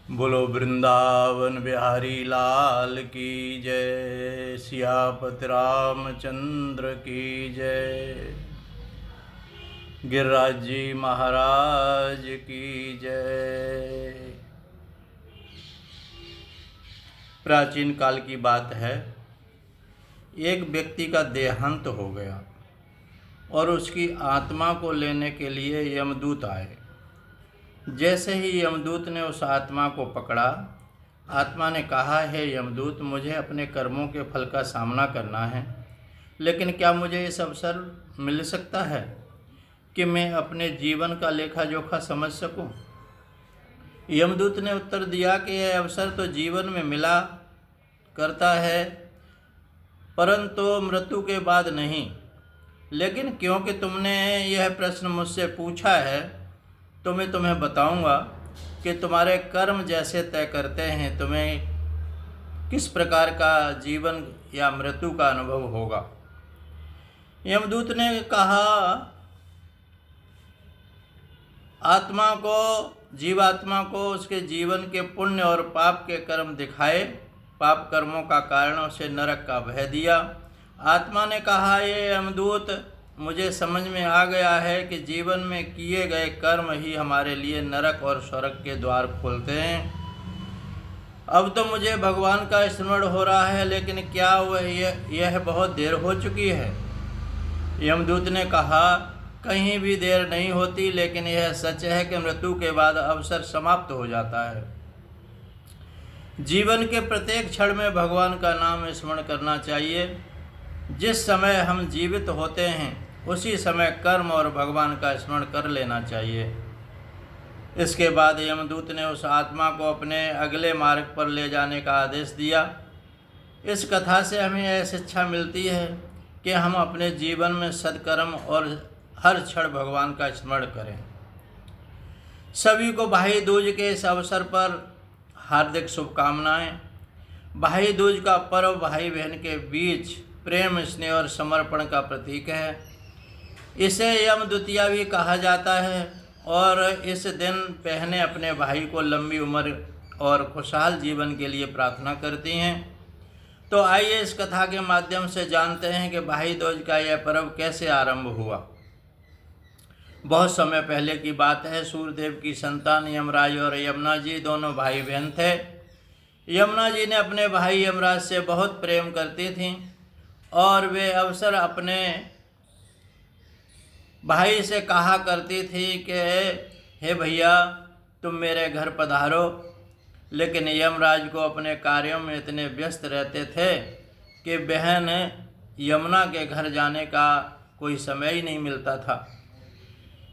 बोलो वृंदावन बिहारी लाल की जय। सियापति रामचंद्र की जय। गिरिराज जी महाराज की जय। प्राचीन काल की बात है, एक व्यक्ति का देहांत हो गया और उसकी आत्मा को लेने के लिए यमदूत आए। जैसे ही यमदूत ने उस आत्मा को पकड़ा, आत्मा ने कहा, है यमदूत, मुझे अपने कर्मों के फल का सामना करना है, लेकिन क्या मुझे इस अवसर मिल सकता है कि मैं अपने जीवन का लेखा जोखा समझ सकूं? यमदूत ने उत्तर दिया कि यह अवसर तो जीवन में मिला करता है, परंतु मृत्यु के बाद नहीं। लेकिन क्योंकि तुमने यह प्रश्न मुझसे पूछा है, तो मैं तुम्हें बताऊंगा कि तुम्हारे कर्म जैसे तय करते हैं तुम्हें किस प्रकार का जीवन या मृत्यु का अनुभव होगा। यमदूत ने कहा, जीवात्मा को उसके जीवन के पुण्य और पाप के कर्म दिखाए। पाप कर्मों का कारण उसे नरक का भय दिया। आत्मा ने कहा, ये यमदूत, मुझे समझ में आ गया है कि जीवन में किए गए कर्म ही हमारे लिए नरक और स्वर्ग के द्वार खोलते हैं। अब तो मुझे भगवान का स्मरण हो रहा है, लेकिन क्या यह बहुत देर हो चुकी है? यमदूत ने कहा, कहीं भी देर नहीं होती, लेकिन यह सच है कि मृत्यु के बाद अवसर समाप्त हो जाता है। जीवन के प्रत्येक क्षण में भगवान का नाम स्मरण करना चाहिए। जिस समय हम जीवित होते हैं उसी समय कर्म और भगवान का स्मरण कर लेना चाहिए। इसके बाद यमदूत ने उस आत्मा को अपने अगले मार्ग पर ले जाने का आदेश दिया। इस कथा से हमें यह शिक्षा मिलती है कि हम अपने जीवन में सत्कर्म और हर क्षण भगवान का स्मरण करें। सभी को भाई दूज के इस अवसर पर हार्दिक शुभकामनाएं। भाई दूज का पर्व भाई बहन के बीच प्रेम, स्नेह और समर्पण का प्रतीक है। इसे यम द्वितीया भी कहा जाता है और इस दिन बहनें अपने भाई को लंबी उम्र और खुशहाल जीवन के लिए प्रार्थना करती हैं। तो आइए इस कथा के माध्यम से जानते हैं कि भाई दूज का यह पर्व कैसे आरंभ हुआ। बहुत समय पहले की बात है। सूर्यदेव की संतान यमराज और यमुना जी दोनों भाई बहन थे। यमुना जी ने अपने भाई यमराज से बहुत प्रेम करती थीं और वे अवसर अपने भाई से कहा करती थी कि हे भैया, तुम मेरे घर पधारो। लेकिन यमराज को अपने कार्यों में इतने व्यस्त रहते थे कि बहन यमुना के घर जाने का कोई समय ही नहीं मिलता था।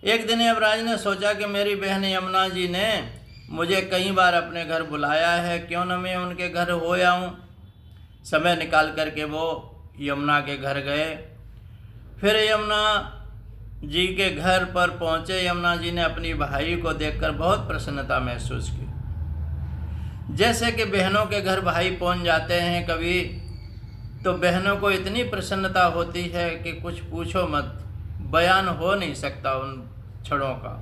एक दिन यमराज ने सोचा कि मेरी बहन यमुना जी ने मुझे कई बार अपने घर बुलाया है, क्यों न मैं उनके घर हो आऊँ। समय निकाल करके वो यमुना के घर गए। फिर यमुना जी के घर पर पहुँचे। यमुना जी ने अपनी भाई को देखकर बहुत प्रसन्नता महसूस की। जैसे कि बहनों के घर भाई पहुँच जाते हैं कभी, तो बहनों को इतनी प्रसन्नता होती है कि कुछ पूछो मत, बयान हो नहीं सकता उन क्षणों का।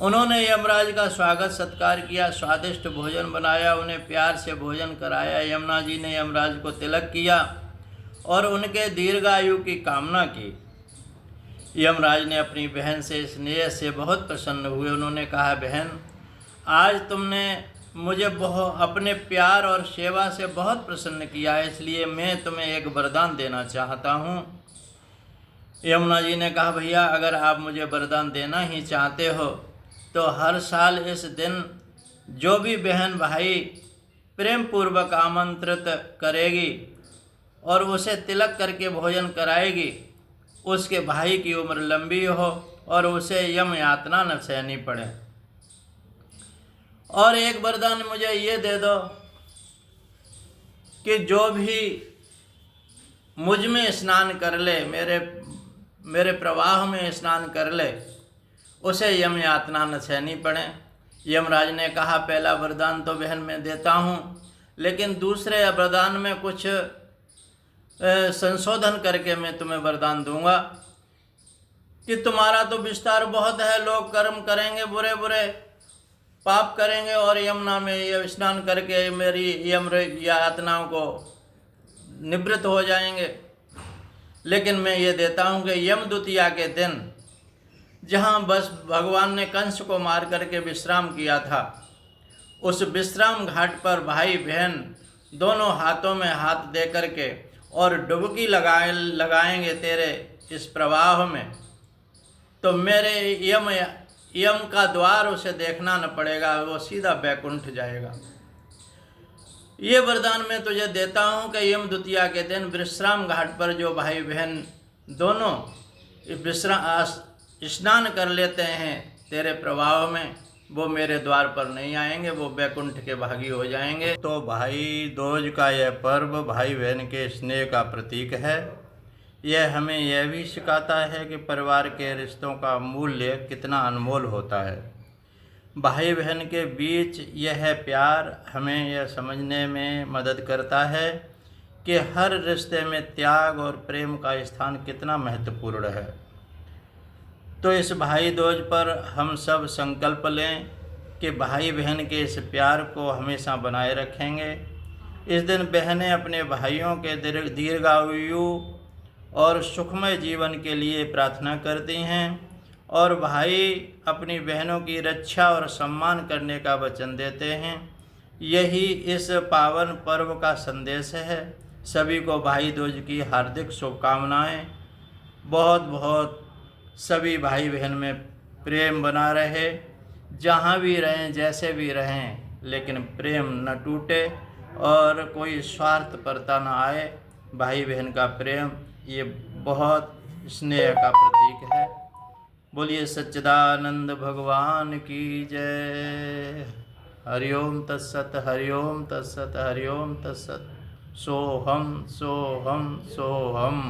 उन्होंने यमराज का स्वागत सत्कार किया, स्वादिष्ट भोजन बनाया, उन्हें प्यार से भोजन कराया। यमुना जी ने यमराज को तिलक किया और उनके दीर्घायु की कामना की। यमराज ने अपनी बहन से स्नेह से बहुत प्रसन्न हुए। उन्होंने कहा, बहन, आज तुमने मुझे अपने प्यार और सेवा से बहुत प्रसन्न किया है, इसलिए मैं तुम्हें एक वरदान देना चाहता हूँ। यमुना जी ने कहा, भैया, अगर आप मुझे वरदान देना ही चाहते हो तो हर साल इस दिन जो भी बहन भाई प्रेम पूर्वक आमंत्रित करेगी और उसे तिलक करके भोजन कराएगी, उसके भाई की उम्र लंबी हो और उसे यम यातना न सहनी पड़े। और एक वरदान मुझे ये दे दो कि जो भी मुझ में स्नान कर ले, मेरे प्रवाह में स्नान कर ले, उसे यम यातना न सहनी पड़े। यमराज ने कहा, पहला वरदान तो बहन मैं देता हूँ, लेकिन दूसरे वरदान में कुछ संशोधन करके मैं तुम्हें वरदान दूंगा कि तुम्हारा तो विस्तार बहुत है, लोग कर्म करेंगे बुरे बुरे, पाप करेंगे और यमुना में ये स्नान करके मेरी यम यातनाओं को निवृत्त हो जाएंगे। लेकिन मैं ये देता हूँ कि यम द्वितीया के दिन जहाँ बस भगवान ने कंस को मार करके विश्राम किया था, उस विश्राम घाट पर भाई बहन दोनों हाथों में हाथ दे करके और डुबकी लगाएंगे तेरे इस प्रवाह में, तो मेरे यम का द्वार उसे देखना न पड़ेगा, वो सीधा बैकुंठ जाएगा। ये वरदान मैं तुझे देता हूँ कि यम द्वितीया के दिन विश्राम घाट पर जो भाई बहन दोनों स्नान कर लेते हैं तेरे प्रभाव में, वो मेरे द्वार पर नहीं आएंगे, वो बैकुंठ के भागी हो जाएंगे। तो भाई दूज का यह पर्व भाई बहन के स्नेह का प्रतीक है। यह हमें यह भी सिखाता है कि परिवार के रिश्तों का मूल्य कितना अनमोल होता है। भाई बहन के बीच यह प्यार हमें यह समझने में मदद करता है कि हर रिश्ते में त्याग और प्रेम का स्थान कितना महत्वपूर्ण है। तो इस भाई दूज पर हम सब संकल्प लें कि भाई बहन के इस प्यार को हमेशा बनाए रखेंगे। इस दिन बहनें अपने भाइयों के दीर्घायु और सुखमय जीवन के लिए प्रार्थना करती हैं और भाई अपनी बहनों की रक्षा और सम्मान करने का वचन देते हैं। यही इस पावन पर्व का संदेश है। सभी को भाई दूज की हार्दिक शुभकामनाएं। बहुत बहुत सभी भाई बहन में प्रेम बना रहे, जहाँ भी रहें जैसे भी रहें, लेकिन प्रेम न टूटे और कोई स्वार्थपरता न आए। भाई बहन का प्रेम ये बहुत स्नेह का प्रतीक है। बोलिए सच्चिदानंद भगवान की जय। हरिओम तत्सत, हरिओम तत्सत, हरिओम तत्सत। सोहम सोहम सोहम।